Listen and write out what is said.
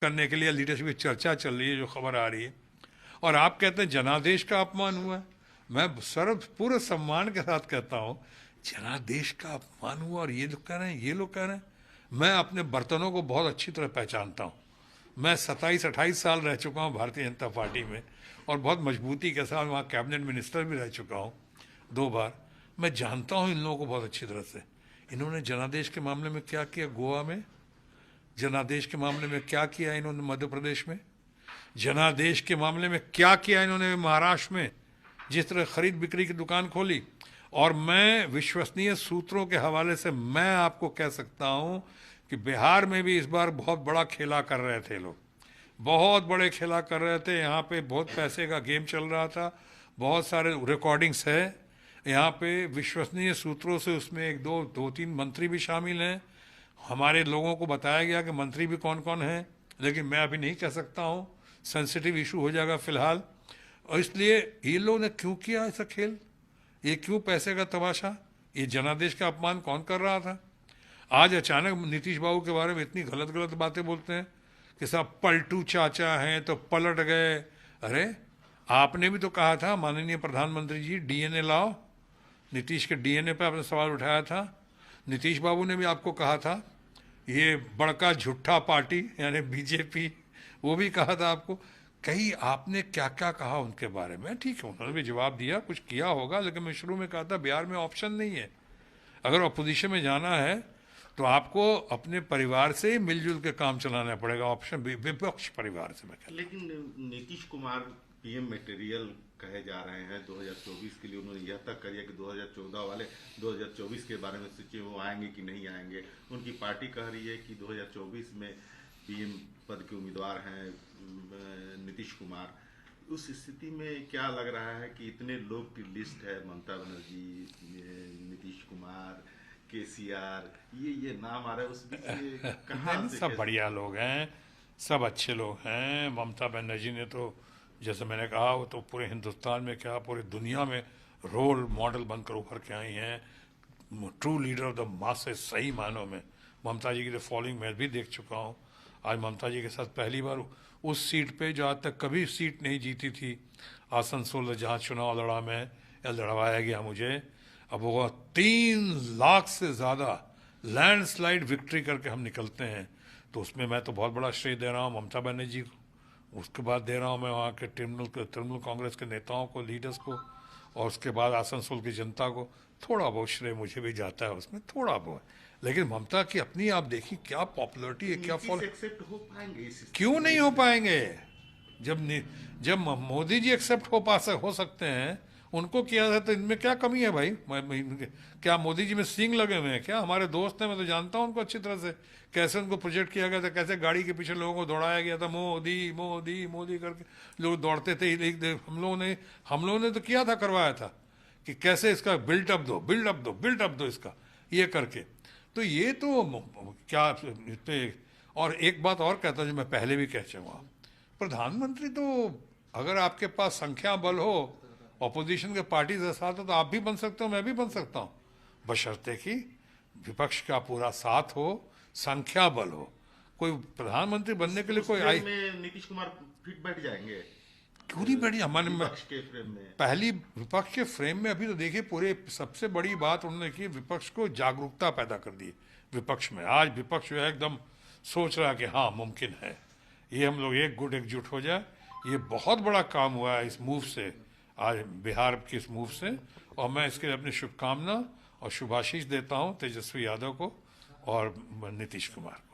करने के लिए लीडरशिप की चर्चा चल रही है, जो खबर आ रही है, और आप कहते हैं जनादेश का अपमान हुआ है। मैं सर्व पूरे सम्मान के साथ कहता हूँ, जनादेश का अपमान हुआ और ये लोग कह रहे हैं, ये लोग कह रहे हैं। मैं अपने बर्तनों को बहुत अच्छी तरह पहचानता हूँ। मैं 27-28 साल रह चुका हूँ भारतीय जनता पार्टी में, और बहुत मजबूती के साथ वहाँ कैबिनेट मिनिस्टर भी रह चुका हूँ 2 बार। मैं जानता हूँ इन लोगों को बहुत अच्छी तरह से। इन्होंने जनादेश के मामले में क्या किया गोवा में, जनादेश के मामले में क्या किया इन्होंने मध्य प्रदेश में, जनादेश के मामले में क्या किया इन्होंने महाराष्ट्र में, जिस तरह खरीद बिक्री की दुकान खोली। और मैं विश्वसनीय सूत्रों के हवाले से मैं आपको कह सकता हूं कि बिहार में भी इस बार बहुत बड़ा खेला कर रहे थे लोग, बहुत बड़े खेला कर रहे थे। यहाँ पे बहुत पैसे का गेम चल रहा था, बहुत सारे रिकॉर्डिंग्स है यहाँ पे विश्वसनीय सूत्रों से। उसमें एक दो तीन मंत्री भी शामिल हैं। हमारे लोगों को बताया गया कि मंत्री भी कौन कौन हैं, लेकिन मैं अभी नहीं कह सकता हूँ, सेंसिटिव इशू हो जाएगा फिलहाल। और इसलिए ये लोगों ने क्यों किया ऐसा खेल, ये क्यों पैसे का तमाशा, ये जनादेश का अपमान कौन कर रहा था। आज अचानक नीतीश बाबू के बारे में इतनी गलत गलत बातें बोलते हैं कि सब पलटू चाचा हैं तो पलट गए। अरे आपने भी तो कहा था माननीय प्रधानमंत्री जी, डीएनए लाओ। नीतीश के डीएनए पर आपने सवाल उठाया था। नीतीश बाबू ने भी आपको कहा था ये बड़का झूठा पार्टी यानी बीजेपी, वो भी कहा था आपको। कहीं आपने क्या क्या कहा उनके बारे में, ठीक है उन्होंने भी जवाब दिया, कुछ किया होगा, लेकिन मैं शुरू में कहा था बिहार में ऑप्शन नहीं है। अगर अपोजिशन में जाना है तो आपको अपने परिवार से ही मिलजुल के काम चलाना पड़ेगा, ऑप्शन विपक्ष परिवार से मैं कहता हूं। लेकिन नीतीश कुमार पीएम मटेरियल कहे जा रहे हैं 2024 के लिए। उन्होंने यह तक कर दिया कि 2014 वाले 2024 के बारे में सोचिए वो आएंगे कि नहीं आएंगे। उनकी पार्टी कह रही है कि 2024 में पीएम पद के उम्मीदवार हैं नीतीश कुमार। उस स्थिति में क्या लग रहा है कि इतने लोग की लिस्ट है, ममता बनर्जी, नीतीश कुमार, केसीआर, ये नाम आ रहा है, उस बीच में कहाँ से सब बढ़िया लोग हैं, सब अच्छे लोग हैं। ममता बनर्जी ने तो जैसे मैंने कहा वो तो पूरे हिंदुस्तान में क्या पूरी दुनिया में रोल मॉडल बनकर उभर के आई हैं, true leader of the masses सही मानों में। ममता जी की तो फॉलोइंग मैं भी देख चुका हूँ। आज ममता जी के साथ पहली बार उस सीट पे जो आज तक कभी सीट नहीं जीती थी, आसनसोल जहाँ चुनाव लड़ा मैं या लड़वाया गया मुझे, अब वो 3 लाख से ज़्यादा लैंडस्लाइड विक्ट्री करके हम निकलते हैं। तो उसमें मैं तो बहुत बड़ा श्रेय दे रहा हूँ ममता बनर्जी को। उसके बाद दे रहा हूँ मैं वहाँ के तृणमूल कांग्रेस के नेताओं को, लीडर्स को, और उसके बाद आसनसोल की जनता को। थोड़ा बहुत श्रेय मुझे भी जाता है उसमें, थोड़ा बहुत। लेकिन ममता की अपनी आप देखिए क्या पॉपुलरिटी है, क्या फॉलो। एक्सेप्ट हो पाएंगे इस क्यों स्थिति नहीं में? हो पाएंगे। जब मोदी जी एक्सेप्ट हो सकते हैं, उनको किया था, तो इनमें क्या कमी है भाई। क्या मोदी जी में सींग लगे हुए हैं क्या। हमारे दोस्त हैं, मैं तो जानता हूं उनको अच्छी तरह से, कैसे उनको प्रोजेक्ट किया गया था, कैसे गाड़ी के पीछे लोगों को दौड़ाया गया था, मोदी मोदी मोदी करके लोग दौड़ते थे। हम लोगों ने तो किया था, करवाया था कि कैसे इसका बिल्डअप दो, बिल्डअप दो, बिल्डअप दो इसका, ये करके। तो ये तो क्या इस पे। और एक बात और कहता हूं जो मैं पहले भी कह चुका, प्रधानमंत्री तो अगर आपके पास संख्या बल हो, ऑपोजिशन के पार्टी के साथ हो, तो आप भी बन सकते हो, मैं भी बन सकता हूँ, बशर्ते कि विपक्ष का पूरा साथ हो, संख्या बल हो। कोई प्रधानमंत्री बनने के लिए उस कोई फ्रेम आई में नीतीश कुमार फिट बैठ जाएंगे क्यों नहीं बढ़ी हमारे में। विपक्ष के फ्रेम में? पहली विपक्ष के फ्रेम में अभी तो देखिए, पूरे सबसे बड़ी बात उन्होंने की, विपक्ष को जागरूकता पैदा कर दी। विपक्ष में आज विपक्ष जो है एकदम सोच रहा है कि हाँ मुमकिन है, ये हम लोग एक गुट एकजुट हो जाए। ये बहुत बड़ा काम हुआ है इस मूव से, आज बिहार के इस मूव से। और मैं इसके लिए अपनी शुभकामना और शुभाशीष देता हूँ तेजस्वी यादव को और नीतीश कुमार को।